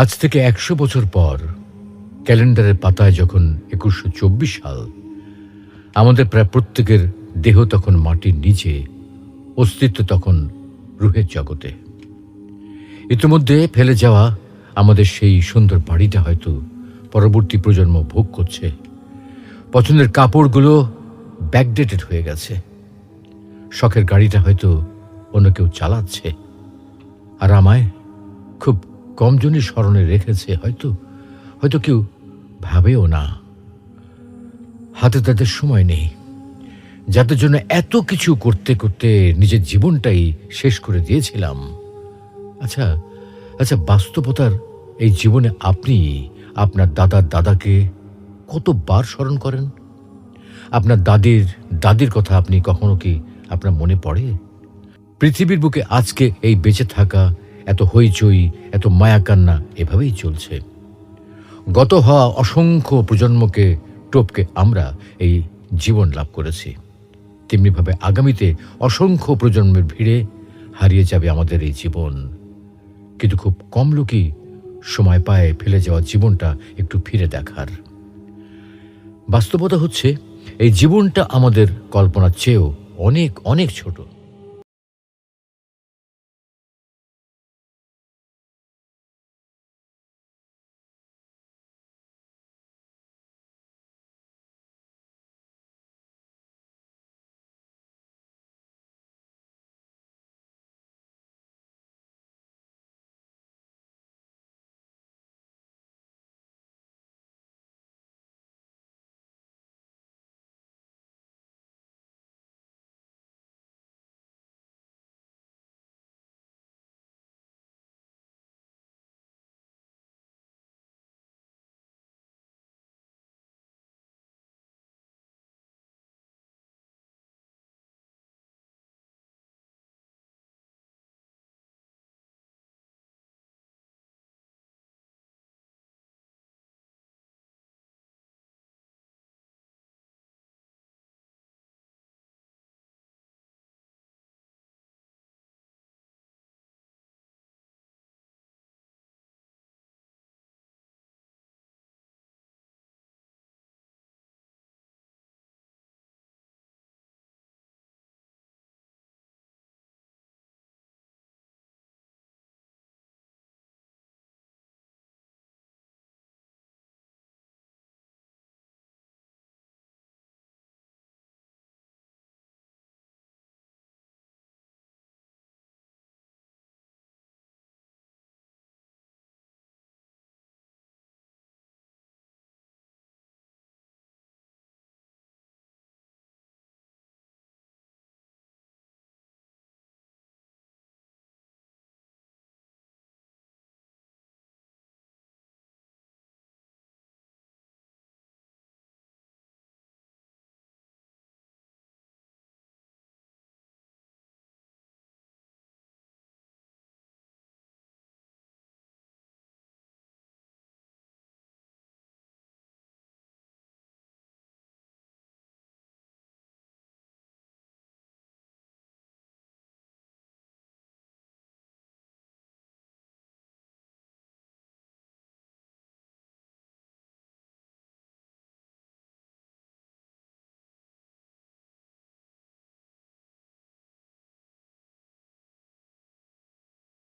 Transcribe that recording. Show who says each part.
Speaker 1: আজ থেকে ১০০ বছর পর ক্যালেন্ডারের পাতায় যখন ২১২৪ সাল, আমাদের প্রায় প্রত্যেকের দেহ তখন মাটির নিচে, অস্তিত্ব তখন রুহের জগতে। ইতিমধ্যে ফেলে যাওয়া আমাদের সেই সুন্দর বাড়িটা হয়তো পরবর্তী প্রজন্ম ভোগ করছে। পছন্দের কাপড়গুলো ব্যাকডেটেড হয়ে গেছে। শখের গাড়িটা হয়তো অন্য কেউ চালাচ্ছে, আর আমায় খুব কমজনই স্মরণে রেখেছে, হয়তো হয়তো কেউ ভাবেও না। হাতে তাদের সময় নেই, যাদের জন্য এত কিছু করতে করতে নিজের জীবনটাই শেষ করে দিয়েছিলাম। আচ্ছা আচ্ছা বাস্তবতার এই জীবনে আপনি আপনার দাদার দাদাকে কতবার স্মরণ করেন? আপনার দাদির কথা আপনি কখনো কি আপনার মনে পড়ে? পৃথিবীর বুকে আজকে এই বেঁচে থাকা, এত হইচই, এত মায়াকান্না এভাবেই চলছে। গত হওয়া অসংখ্য প্রজন্মকে টপকে আমরা এই জীবন লাভ করেছি। তেমনিভাবে আগামীতে অসংখ্য প্রজন্মের ভিড়ে হারিয়ে যাবে আমাদের এই জীবন। কিন্তু খুব কম লোকই সময় পায় ফেলে যাওয়া জীবনটা একটু ফিরে দেখার। বাস্তবতা হচ্ছে এই জীবনটা আমাদের কল্পনার চেয়েও অনেক অনেক ছোট।